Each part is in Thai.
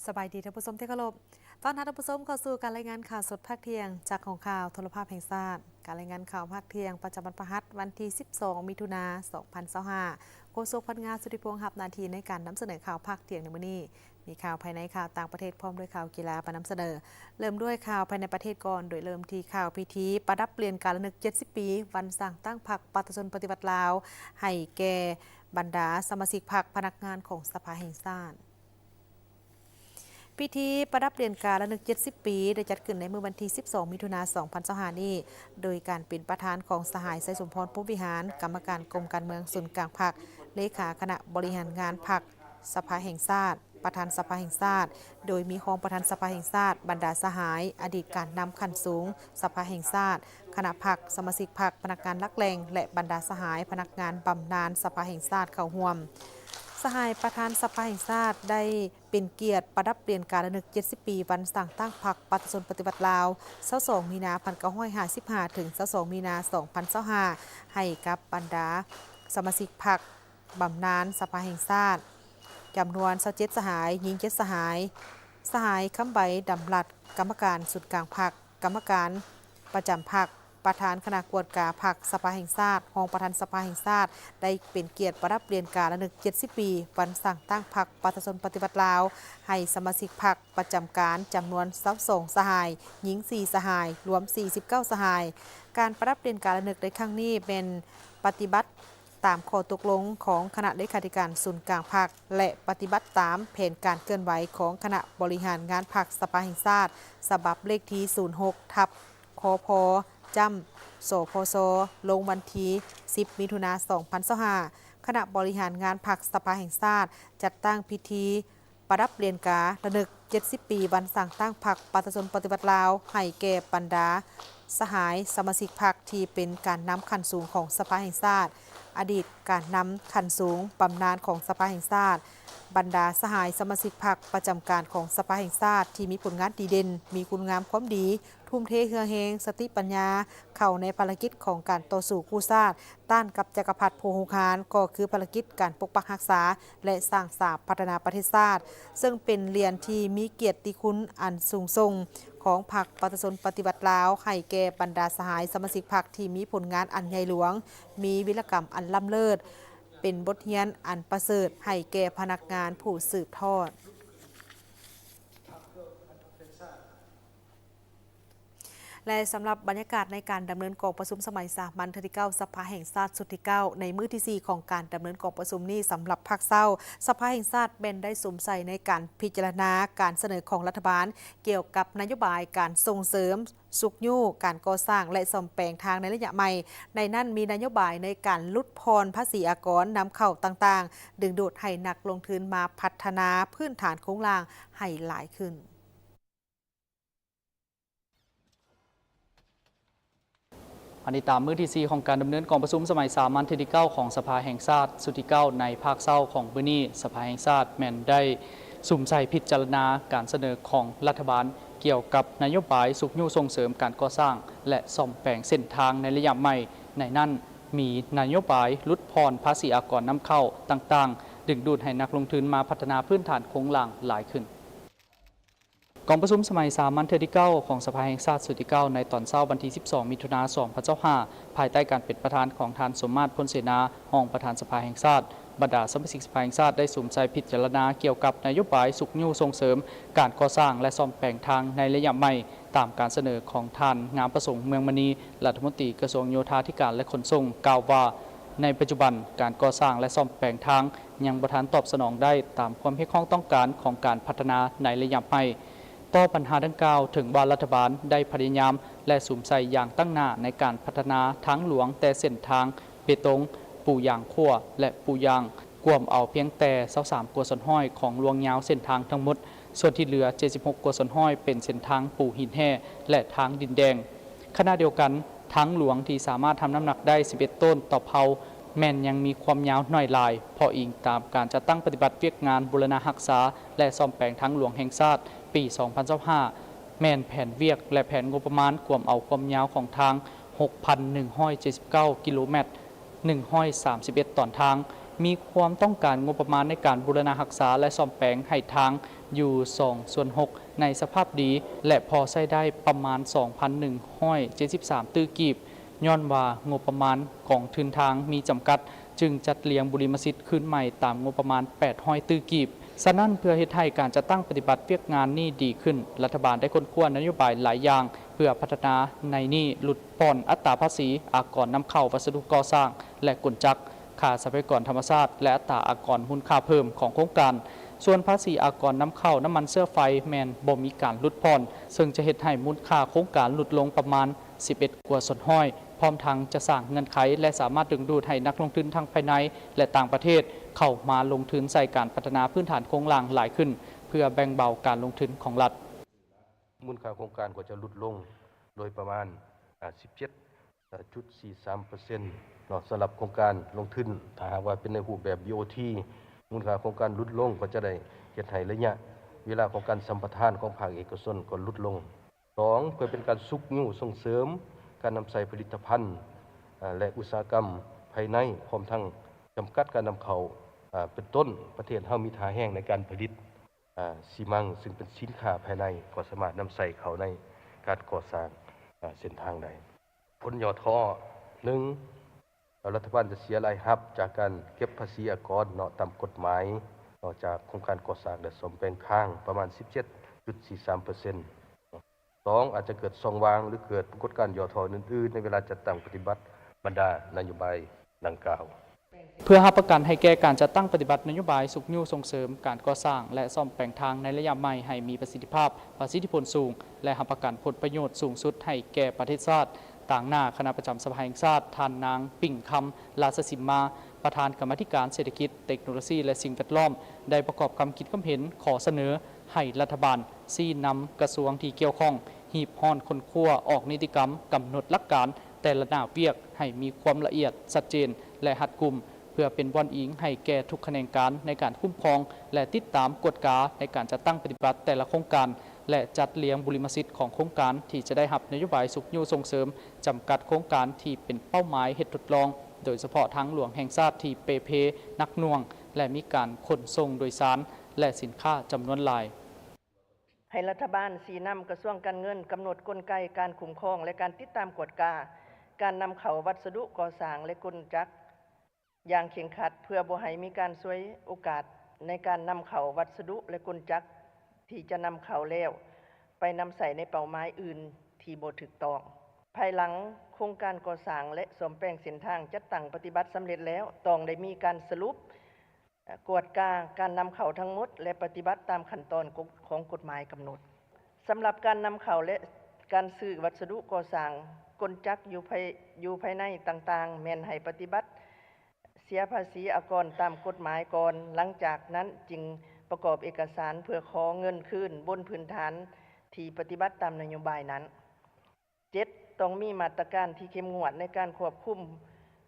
สบายดีท่านผู้ชมที่เคารพตอนท่านผู้ชมเข้าสู่การรายงานข่าวสดภาคเที่ยงจากของข่าวโทรภาพแห่งชาติการรายงานข่าวภาคเที่ยงประจำวันพฤหัสวันที่ 12 มิถุนายน 2025โฆษกพนักงานสุริพงษ์หับนาทีในการนำเสนอข่าวภาคเที่ยงในมื้อนี้มีข่าวภายในข่าวต่างประเทศพร้อมด้วยข่าวกีฬามานำเสนอเริ่มด้วยข่าวภายในประเทศก่อนโดยเริ่มที่ข่าวพิธีประดับเปลี่ยนการระลึก 70 ปีวันสร้างตั้งพรรคประชาชนปฏิวัติลาวให้แก่บรรดาสมาชิกพรรคพนักงานของสภาแห่งชาติพิธีประดับเปลี่ยนการระลึก 70 ปีได้จัดขึ้นในเมื่อวันที่ 12 มิถุนายน 2025 นี้โดยการเป็นประธานของสหายไสยสมพรผู้วิหารกรรมการกรมการเมืองส่วนกลางพรรคเลขาคณะบริหารงานพรรคสภาแห่งชาติประธานสภาแห่งชาติโดยมีรองประธานสภาแห่งชาติบรรดาสหายอดีตการนำขั้นสูงสภาแห่งชาติคณะพรรคสมาชิกพรรคพนักงานลักแรงและบรรดาสหายพนักงานบำนาญสภาแห่งชาติเข้าร่วมสหายประธานสภาแห่งชาติได้เป็นเกียรติประดับเปลี่ยนการระลึก 70 ปีวันสร้างตั้งพรรคประชาชนปฏิวัติลาว 22 มีนาคม 1955 ถึง 22 มีนาคม 2025 ให้กับบรรดาสมาชิกพรรคบำนาญสภาแห่งชาติจำนวน27สหายหญิง7สหายคำใบดำรัดกรรมการสุดกลางพรรคกรรมการประจำพรรคประธานคณะกวดกาพรรคสภาแห่งชาติรองประธานสภาแห่งชาติได้เป็นเกียรติประดับเปลี่ยนการระลึก 70 ปีวันสร้างตั้งพรรคประชาชนปฏิวัติลาวให้สมาชิกพรรคประจำการจำนวน22สหายหญิง4สหายรวม49สหายการประดับเปลี่ยนการระลึกในครั้งนี้เป็นปฏิบัติตามข้อตกลงของคณะเลขาธิการศูนย์กลางพรรคและปฏิบัติตามแผนการเคลื่อนไหวของคณะบริหารงานพรรคสภาแห่งชาติฉบับเลขที่ 06 ทับคพจำสพสลงวันที่ 10 มิถุนายน 2025คณะบริหารงานพรรคสภาแห่งชาติจัดตั้งพิธีประดับเปลี่ยนการระลึก 70 ปีวันสร้างตั้งพรรคประชาชนปฏิวัติลาวให้แก่บรรดาสหายสมาชิกพรรคที่เป็นการนำขั้นสูงของสภาแห่งชาติอดีตการนำขั้นสูงบำนาญของสภาแห่งชาติบรรดาสหายสมาชิกพรรคประจำการของสภาแห่งชาติที่มีผลงานดีเด่นมีคุณงามความดีทุ่มเทเฮือเฮงสติปัญญาเข้าในภารกิจของการต่อสู้กู้ชาติต้านกับจักรพรรดิผู้หุกหาญก็คือภารกิจการปกปักรักษาและสร้างสรรค์พัฒนาประเทศชาติซึ่งเป็นเหรียญที่มีเกียรติคุณอันสูงส่งของพรรคประชาชนปฏิวัติลาวให้แก่บรรดาสหายสมาชิกพรรคที่มีผลงานอันใหญ่หลวงมีวิรกรรมอันล้ำเลิศเป็นบทเรียนอันประเสริฐให้แก่พนักงานผู้สืบทอดและสำหรับบรรยากาศในการดำเนินกองประชุมสมัยสามัญที่ 9 สภาแห่งชาติสุดที่ 9 ในมื้อที่ 4 ของการดำเนินกองประชุมนี้สำหรับภาคเศร้าสภาแห่งชาติเป็นได้สวมใส่ในการพิจารณาการเสนอของรัฐบาลเกี่ยวกับนโยบายการส่งเสริมสุขยู่การก่อสร้างและซ่อมแปลงทางในระยะใหม่ในนั้นมีนโยบายในการลดพรภาษีอากรนำเข้าต่างๆดึงดูดให้นักลงทุนมาพัฒนาพื้นฐานโครงสร้างให้หลายขึ้นอันนี้ตามมื้อที่4ของการดำเนินกองประชุมสมัยสามัญที่ 9 ของสภาแห่งชาติสุดที่ 9 ในภาคเศร้าของมื้อนี้สภาแห่งชาติแม่นได้สุ่มใส่พิจารณาการเสนอของรัฐบาลเกี่ยวกับนโยบายสุขยู่ส่งเสริมการก่อสร้างและซ่อมแปลงเส้นทางในระยะใหม่ในนั้นมีนโยบายลดพรภาษีอากรนำเข้าต่างๆดึงดูดให้นักลงทุนมาพัฒนาพื้นฐานโครงสร้างหลายขึ้นกองประชุมสมัยสามัญที่ 9 ของสภาแห่งชาติสุดที่ 9 ในตอนเช้าวันที่ 12 มิถุนายน 2025ภายใต้การเป็นประธานของท่านสมมาตรพลเสนาห้องประธานสภาแห่งชาติบรรดาสมาชิกสภาแห่งชาติได้สุ่มใส่พิจารณาเกี่ยวกับนโยบายสุขยู่ส่งเสริมการก่อสร้างและซ่อมแปลงทางในระยะใหม่ตามการเสนอของท่านงามประสงค์เมืองมณีรัฐมนตรีกระทรวงโยธาธิการและขนส่งกล่าวว่าในปัจจุบันการก่อสร้างและซ่อมแปลงทางยังบ่ทันตอบสนองได้ตามความเรียกร้องต้องการของการพัฒนาในระยะใหม่ต่อปัญหาดังกล่าวถึงว่ารัฐบาลได้พยายามและสุ่มใส่อย่างตั้งหน้าในการพัฒนาทางหลวงแต่เส้นทางเปตงปูยางขั้วและปูยางกวมเอาเพียงแต่23กัวสนห้อยของลวงยาวเส้นทางทั้งหมดส่วนที่เหลือ76กัวสนห้อยเป็นเส้นทางปูหินแห่และทางดินแดงขณะเดียวกันทางหลวงที่สามารถทำน้ำหนักได้11ต้นต่อเผาแม่นยังมีความยาวน้อยลายพออิงตามการจัดตั้งปฏิบัติเวียกงานบูรณะรักษาและซ่อมแปลงทางหลวงแห่งชาติปี 2025 แม่นแผนเวียกและแผนงบประมาณกวมเอาความยาวของทาง 6,179 กิโลเมตร 131 ตอนทางมีความต้องการงบประมาณในการบูรณะรักษาและซ่อมแปลงให้ทาง อยู่2/6ในสภาพดี และพอใช้ได้ประมาณ 2,173 ตื้อกีบย้อนว่างบประมาณของทุนทางมีจำกัด จึงจัดเลี้ยงบุริมสิทธิ์ขึ้นใหม่ตามงบประมาณ800ตื้อกีบฉะนั้นเพื่อเฮ็ดให้การจัดตั้งปฏิบัติเวียกงานนี้ดีขึ้นรัฐบาลได้ค้นคว้านโยบายหลายอย่างเพื่อพัฒนาในนี้หลุดผ่อนอัตราภาษีอากรนำเข้าวัสดุก่อสร้างและกลจักรค่าทรัพยากรธรรมชาติและอัตราอากรมูลค่าเพิ่มของโครงการส่วนภาษีอากรนำเข้าน้ำมันเชื้อไฟแมนบ่มีการลดผ่อนซึ่งจะเฮ็ดให้มูลค่าโครงการลดลงประมาณ11 กว่าส่วนห้อยพร้อมทั้งจะสร้างเงื่อนไขและสามารถดึงดูดให้นักลงทุนทั้งภายในและต่างประเทศเข้ามาลงทุนใส่การพัฒนาพื้นฐานโครงสร้างหลายขึ้นเพื่อแบ่งเบาการลงทุนของรัฐมูลค่าโครงการก็จะลดลงโดยประมาณ 17.43% เนาะสำหรับโครงการลงทุนถ้าหากว่าเป็นในรูปแบบ BOT มูลค่าโครงการลดลงก็จะได้เฮ็ดให้ระยะเวลาของการสัมปทานของภาคเอกชนก็ลดลง 2. เพื่อเป็นการสุกยู่ส่งเสริมการนำใส่ผลิตภัณฑ์และอุตสาหกรรมภายในพร้อมทั้งจำกัดการนำเข้าเป็นต้นประเทศเฮามีท่าแห้งในการผลิตซีมังซึ่งเป็นสินค้าภายในก็สามารถนำใส่เข้าในการก่อสร้างเส้นทางได้ผลยอดท้อ1รัฐบาลจะเสียรายรับจากการเก็บภาษีอากรเนาะตามกฎหมายนอกจากโครงการก่อสร้างและซ่อมแปลงข้างประมาณ 17.43%2อาจจะเกิดช่องว่างหรือเกิดปรากฏการณ์ย่อท้ออื่นๆในเวลาจัดตั้งปฏิบัติบรรดานโยบายดังกล่าวเพื่อรับประกันให้แก่การจัดตั้งปฏิบัตินโยบายสุขยู่ส่งเสริมการก่อสร้างและซ่อมแปลงทางในระยะใหม่ให้มีประสิทธิภาพประสิทธิผลสูงและรับประกันผลประโยชน์สูงสุดให้แก่ประเทศชาติต่างหน้าคณะประจำสภาแห่งชาติท่านนางปิ่งคำราชสิมมาประธานกรรมาธิการเศรษฐกิจเทคโนโลยีและสิ่งแวดล้อมได้ประกอบความคิดความเห็นขอเสนอให้รัฐบาลชี้นำกระทรวงที่เกี่ยวข้องหีบห้อนคนขั้วออกนิติกรรมกำหนดหลักการแต่ละหน้าเวียกให้มีความละเอียดชัดเจนและหัดกุมเพื่อเป็นวันอิงให้แก่ทุกแขนงการในการคุ้มครองและติดตามกฎกาในการจัดตั้งปฏิบัติแต่ละโครงการและจัดเลี้ยงบุริมสิทธิ์ของโครงการที่จะได้รับนโยบายสุขยู่ส่งเสริมจำกัดโครงการที่เป็นเป้าหมายเหตุทดลองโดยเฉพาะทางหลวงแห่งชาติที่เปเพนักหน่วงและมีการขนส่งโดยสารและสินค้าจำนวนหลายให้รัฐบาลชี้นำกระทรวงการเงินกำหนดกลไกการคุ้มครองและการติดตามกฎกาการนำเข้าวัสดุก่อสร้างและกลจักรอย่างเข่งขัดเพื่อบ่ให้มีการช่วยโอกาสในการนำเข้าวัสดุและกลจักรที่จะนำเข้าแล้วไปนำใส่ในเป้าหมายอื่นที่บ่ถูกต้องภายหลังโครงการก่อสร้างและซ่อมแปลงเส้นทางจัดตั้งปฏิบัติสำเร็จแล้วต้องได้มีการสรุปกวดกาการนำเข้าทั้งหมดและปฏิบัติตามขั้นตอนของกฎหมายกำหนดสำหรับการนำเข้าและการซื้อวัสดุก่อสร้างกลจักรอยู่ภายในต่างๆแม่นให้ปฏิบัติเสียภาษีอากรตามกฎหมายก่อนหลังจากนั้นจึงประกอบเอกสารเพื่อขอเงินคืนบนพื้นฐานที่ปฏิบัติตามนโยบายนั้น 7. ต้องมีมาตรการที่เข้มงวดในการควบคุม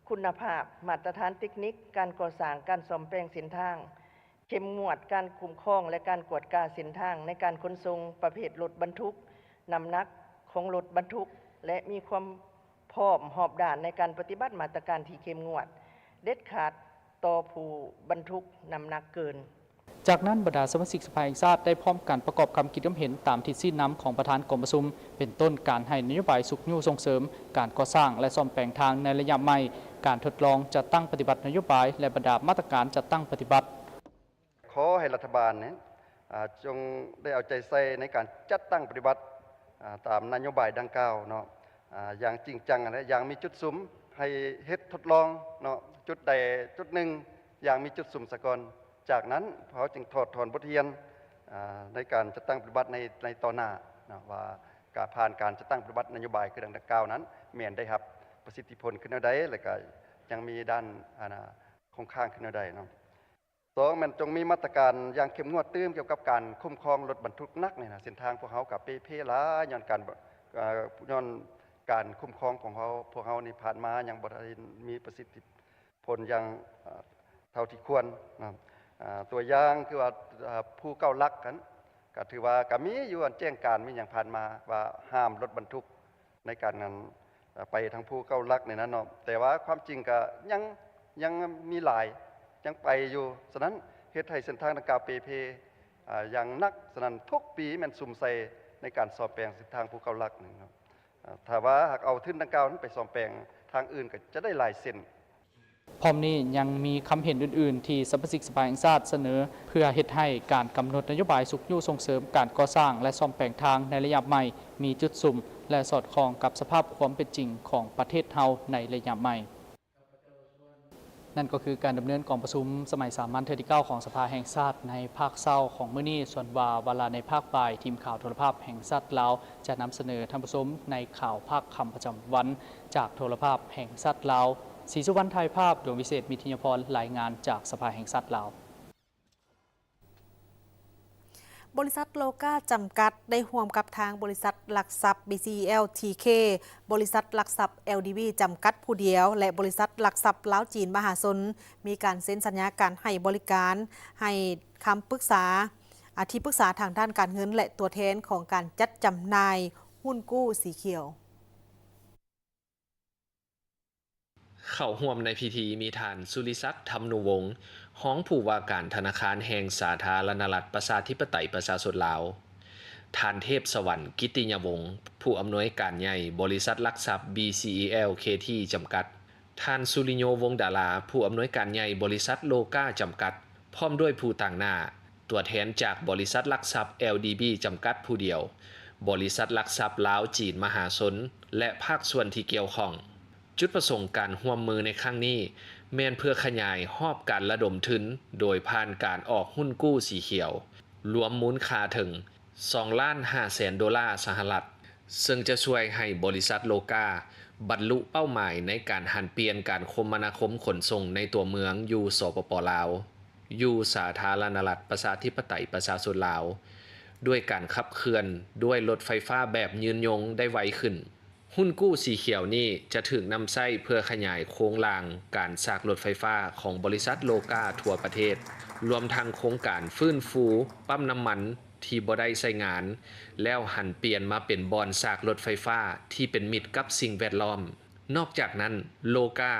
คุณภาพมาตรฐานเทคนิคการก่อสร้างการซ่อมแปลงเส้นทางเข้มงวดการคุ้มครองและการกวดกาเส้นทางในการขนส่งประเภทรถบรรทุกนำหนักของรถบรรทุกและมีความพร้อมหอบด่านในการปฏิบัติมาตรการที่เข้มงวดเด็ดขาดต่อผู้บรรทุกนำหนักเกินจากนั้นบรรดาสมาชิกสภาแห่งชาติได้พร้อมกันประกอบคำคิดความเห็นตามที่ชี้นำของประธานกรมประชุมเป็นต้นการให้นโยบายสุขยู่ส่งเสริมการก่อสร้างและซ่อมแปลงทางในระยะใหม่การทดลองจัดตั้งปฏิบัตินโยบายและบรรดามาตรการจัดตั้งปฏิบัติขอให้รัฐบาลจงได้เอาใจใส่ในการจัดตั้งปฏิบัติตามนโยบายดังกล่าวเนาะอย่างจริงจังและอย่างมีจุดสุมให้เฮ็ดทดลองเนาะจุดใดจุดหนึ่งอย่างมีจุดสุมสะก่อนจากนั้นเขาจึงถอดถอนบทเรียนในการจัดตั้งปฏิบัติในต่อหน้านะว่าการผ่านการจัดตั้งปฏิบัตินโยบายคือดังกล่าวนั้นแม่นได้ครับประสิทธิผลขึ้นใดและก็ยังมีด้านคงข้างขึ้นใดเนาะ2มันจงมีมาตรการอย่างเข้มงวดตื้มเกี่ยวกับการคุ้มครองรถบรรทุกหนักเนี่ยนะเส้นทางพวกเขากับเพลาย้อนการคุ้มครองของเขาพวกเขานี่ผ่านมายังบ่ได้มีประสิทธิผลอย่างเท่าที่ควรนะตัวอย่างคือว่าผู้เก้าลักกันก็ถือว่าก็มีอยู่อันแจ้งการมีอย่างผ่านมาว่าห้ามรถบรรทุกในการนั้นไปทางผู้เก้าลักในนั้นเนาะแต่ว่าความจริงก็ยังมีหลายยังไปอยู่ฉะนั้นเฮ็ดให้เส้นทางดังกล่าวเป อย่างนักสนั่นทุกปีแมันซุ่มใส่ในการซ่อมแปลงเส้นทางภูเขาลักนี่ครับถ้าว่าหากเอาทุนดังกล่าวนั้นไปซ่อมแปลงทางอื่นก็จะได้หลายเส้นพร้อมนี้ยังมีคำเห็นอื่นๆที่สมาชิกสภาแห่งชาติเสนอเพื่อเฮ็ดให้การกำหนดนโยบายสุขอยู่ส่งเสริมการก่อสร้างและซ่อมแปลงทางในระยะใหม่มีจุดสุ่มและสอดคล้องกับสภาพความเป็นจริงของประเทศเฮาในระยะใหม่นั่นก็คือการดำเนินกองประชุมสมัยสามัญเทื่อที่ 9 ของสภาแห่งชาติในภาคเช้าของมื้อนี้ส่วนเวลาในภาคบ่ายทีมข่าวโทรภาพแห่งชาติลาวจะนำเสนอท่านผู้ชมในข่าวภาคค่ำประจำวันจากโทรภาพแห่งชาติลาวศรีสุวรรณถ่ายภาพดวงวิเศษมิถิยพรรายงานจากสภาแห่งชาติลาวบริษัทโลกาจำกัดได้ร่วมกับทางบริษัทหลักทรัพย์ BCL TK บริษัทหลักทรัพย์ LDB จำกัดผู้เดียวและบริษัทหลักทรัพย์ลาวจีนมหาชนมีการเซ็นสัญญาการให้บริการให้คำปรึกษาที่ปรึกษาทางด้านการเงินและตัวแทนของการจัดจำหน่ายหุ้นกู้สีเขียวเข้าร่วมในพิธีมีท่านสุริศักดิ์ธรรมนูวงศ์ห้องผู้ว่าการธนาคารแห่งสาธารณรัฐประชาธิปไตยประชาชนลาวท่านเทพสวรรค์กิตติยวงศ์ผู้อำนวยการใหญ่บริษัทหลักทรัพย์ BCL KT จำกัดท่านสุริโยวงศ์ดาราผู้อำนวยการใหญ่บริษัทโลกาจำกัดพร้อมด้วยผู้ต่างหน้าตัวแทนจากบริษัทหลักทรัพย์ LDB จำกัดผู้เดียวบริษัทหลักทรัพย์ลาวจีนมหาชนและภาคส่วนที่เกี่ยวข้องจุดประสงค์การร่วมมือในครั้งนี้แม่นเพื่อขยายหอบการระดมทุนโดยผ่านการออกหุ้นกู้สีเขียวรวมมูลค่าถึง $2.5 ล้านสหรัฐซึ่งจะช่วยให้บริษัทโลกาบรรลุเป้าหมายในการหันเปลี่ยนการคมนาคมขนส่งในตัวเมืองอยู่สปป.ลาวอยู่สาธารณรัฐประชาธิปไตยประชาชนลาวด้วยการขับเคลื่อนด้วยรถไฟฟ้าแบบยืนยงได้ไวขึ้นหุ้นกู้สีเขียวนี้จะถูกนำใช้เพื่อขยายโครงล่างการสร้างรถไฟฟ้าของบริษัทโลกาทั่วประเทศรวมทั้งโครงการฟื้นฟูปั๊มน้ำมันที่บ่ได้ใช้งานแล้วหันเปลี่ยนมาเป็นบ่อนสร้างรถไฟฟ้าที่เป็นมิตรกับสิ่งแวดล้อมนอกจากนั้นโลกา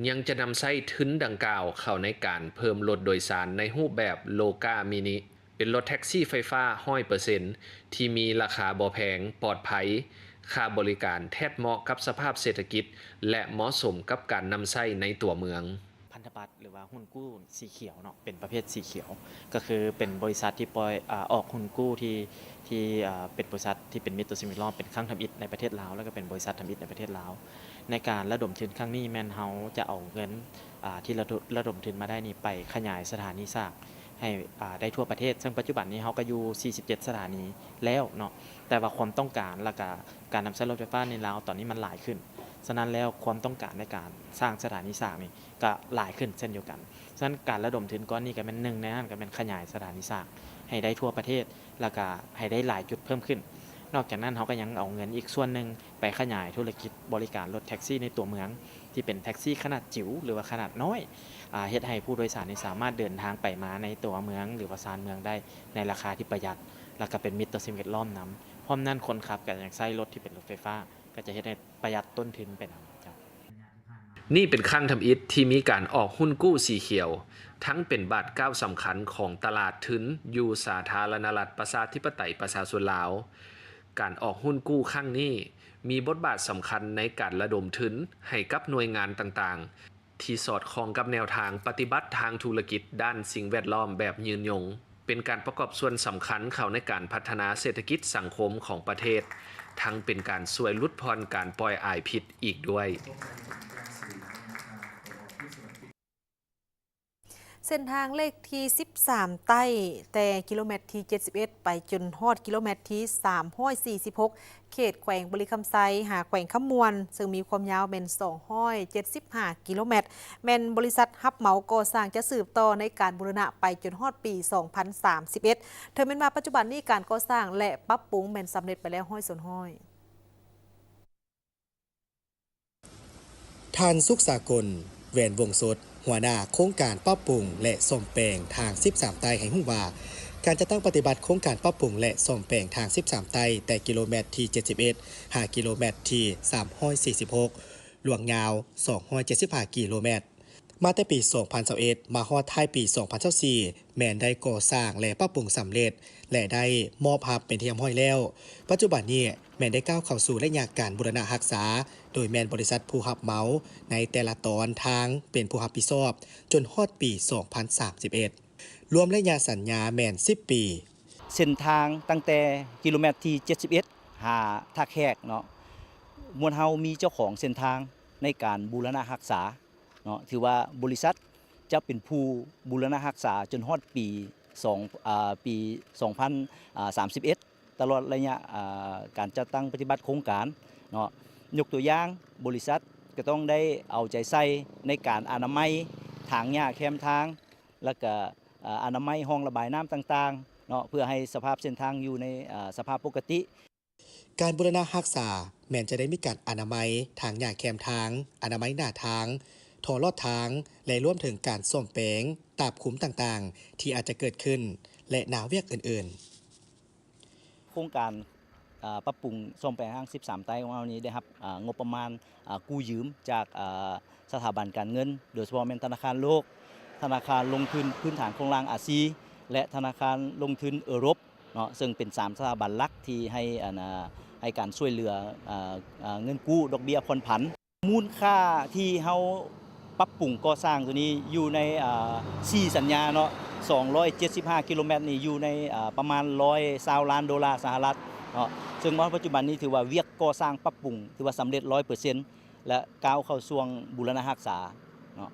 ยังจะนำใช้ทุนดังกล่าวเข้าในการเพิ่มรถโดยสารในรูปแบบโลกามินิเป็นรถแท็กซี่ไฟฟ้า 100% ที่มีราคาบ่แพงปลอดภัยค่าบริการแทบเหมาะกับสภาพเศรษฐกิจและเหมาะสมกับการนำใช้ในตัวเมืองพันธบัตรหรือว่าหุ้นกู้สีเขียวเนาะเป็นประเภทสีเขียวก็คือเป็นบริษัทที่ปล่อยออกหุ้นกู้ที่เป็นบริษัทที่เป็นมิตรต่อสิ่งแวดล้อมเป็นครั้งทำอิฐในประเทศลาวแล้วก็เป็นบริษัททำอิฐในประเทศลาวในการระดมทุนครั้งนี้แมนเฮาจะเอาเงินที่ระดมทุนมาได้นี่ไปขยายสถานีสร้างให้ได้ทั่วประเทศซึ่งปัจจุบันนี้เฮาก็อยู่47สถานีแล้วเนาะแต่ว่าความต้องการและการนำใช้รถไฟฟ้าในลาวตอนนี้มันหลายขึ้นฉะนั้นแล้วความต้องการในการสร้างสถานีสร้างนี่ก็หลายขึ้นเช่นเดียวกันฉะนั้นการระดมทุนก้อนนี้ก็เป็นหนึ่งในนั้นก็เป็นขยายสถานีสร้างให้ได้ทั่วประเทศแล้วก็ให้ได้หลายจุดเพิ่มขึ้นนอกจากนั้นเขาก็ยังเอาเงินอีกส่วนหนึ่งไปขยายธุรกิจบริการรถแท็กซี่ในตัวเมืองที่เป็นแท็กซี่ขนาดจิ๋วหรือว่าขนาดน้อยเฮ็ดให้ผู้โดยสารสามารถเดินทางไปมาในตัวเมืองหรือว่าชานเมืองได้ในราคาที่ประหยัดแล้วก็เป็นมิตรต่อสิ่งแวดล้อมนำพร้อมนั้นคนขับก็ยังใช้รถที่เป็นรถไฟฟ้าก็จะเฮ็ดให้ประหยัดต้นทุนไปนำนี่เป็นครั้งทำอิฐที่มีการออกหุ้นกู้สีเขียวทั้งเป็นบาทก้าวสำคัญของตลาดทุนอยู่สาธารณรัฐประชาธิปไตยประชาชนลาวการออกหุ้นกู้ครั้งนี้มีบทบาทสำคัญในการระดมทุนให้กับหน่วยงานต่างๆที่สอดคล้องกับแนวทางปฏิบัติทางธุรกิจด้านสิ่งแวดล้อมแบบยืนยงเป็นการประกอบส่วนสำคัญเข้าในการพัฒนาเศรษฐกิจสังคมของประเทศทั้งเป็นการช่วยลดพรการปล่อยอายพิษอีกด้วยเส้นทางเลขที่13ใต้แต่กิโลเมตรที่71ไปจนฮอดกิโลเมตรที่346เขตแขวงบริคำไซหาแขวงขมวนซึ่งมีความยาวเป็น275กิโลเมตรแม่นบริษัทฮับเหมาก่อสร้างจะสืบต่อในการบูรณะไปจนฮอดปี2031เธอแม่นมาปัจจุบันนี้การก่อสร้างและปรับปรุงแม่นสำเร็จไปแล้วห้อยส่วนห้อยทานสุขสากลแหวนวงสดหัวหน้าโครงการปรับปรุงและซ่อมแปลงทาง13ไต้ให้ฮู้ว่าการจะตั้งปฏิบัติโครงการปรับปรุงและซ่อมแปลงทาง13ไต้แต่กิโลเมตรที่71หากิโลเมตรที่346หลวงยาว275กิโลเมตร มาแต่ปี 2021 มาฮอดท้ายปี 2024 แม่นได้ก่อสร้างและปรับปรุงสำเร็จ และได้มอบภาพเป็นที่เรียบร้อยแล้ว ปัจจุบันนี้แม่นได้ก้าวเข้าสู่ระยะการบูรณะรักษา โดยแม่นบริษัทผู้รับเหมาในแต่ละตอนทางเป็นผู้รับผิดชอบ จนฮอดปี 2031 รวมระยะสัญญาแม่น 10 ปี เส้นทางตั้งแต่กิโลเมตรที่ 71 หาท่าแขกเนาะมวลเฮามีเจ้าของเส้นทางในการบูรณะรักษาเนาะถือว่าบริษัทจะเป็นผู้บูรณะรักษาจนฮอดปี2031 ตลอดระยะการจัดตั้งปฏิบัติโครงการเนาะยกตัวอย่างบริษัทก็ต้องได้เอาใจใส่ในการอนามัยทางหญ้าแคมทางแล้วก็อนามัยห้องระบายน้ำต่างๆเนาะเพื่อให้สภาพเส้นทางอยู่ในสภาพปกติ การบูรณะรักษาแม้นจะได้มีการอนามัยทางหญ้าแคมทาง อนามัยหน้าทางท่อลอดทาง และรวมถึงการซ่อมแปลงตาบขุมต่างๆ ที่อาจจะเกิดขึ้น และหนาเวียกอื่นๆ โครงการปรับปรุงซ่อมแปลงห้าง 13 ไต้ของเรานี้ได้รับงบประมาณกู้ยืมจากสถาบันการเงิน โดยเฉพาะเป็นธนาคารโลก ธนาคารลงทุนพื้นฐานโครงสร้างอาซีและธนาคารลงทุนเออโรปเนาะซึ่งเป็น3สถาบันหลักที่ให้การช่วยเหลือเงินกู้ดอกเบี้ยผ่อนผันมูลค่าที่เฮาปรับปรุงก่อสร้างตัวนี้อยู่ใน4สัญญาเนาะ275 กิโลเมตรนี่อยู่ในประมาณ$120 ล้านสหรัฐเนาะซึ่งในปัจจุบันนี้ถือว่าเวียกก่อสร้างปรับปรุงถือว่าสำเร็จ 100% และก้าวเข้าสู่บูรณะรักษาเนาะ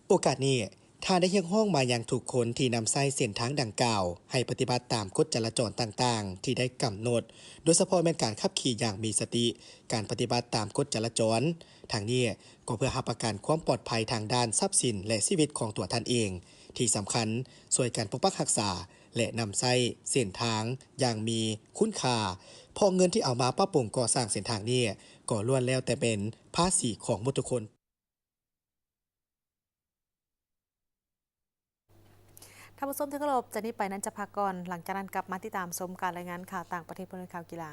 โอกาสนี้ถ้าได้เรียกห้องมาอย่างถูกคนที่นำใช้เส้นทางดังกล่าว ให้ปฏิบัติตามกฎจราจรต่างๆ ที่ได้กำหนด โดยเฉพาะเป็นการขับขี่อย่างมีสติ การปฏิบัติตามกฎจราจร ทางนี้ก็เพื่อรับประกันความปลอดภัยทางด้านทรัพย์สินและชีวิตของตัวท่านเอง ที่สำคัญช่วยการปกปักรักษา และนำใช้เส้นทางอย่างมีคุณค่าเพอเงินที่เอามาปรับปรุงก่อสร้างเส้นทางนี้ก็ล้วนแล้วแต่เป็นภาษีของทุกคน ท่านผู้ชมที่เคารพจากนี้ไปนั้นจะพักก่อนหลังจากนั้นกลับมาติดตามชมการรายงานข่าวต่างประเทศบนข่าวกีฬา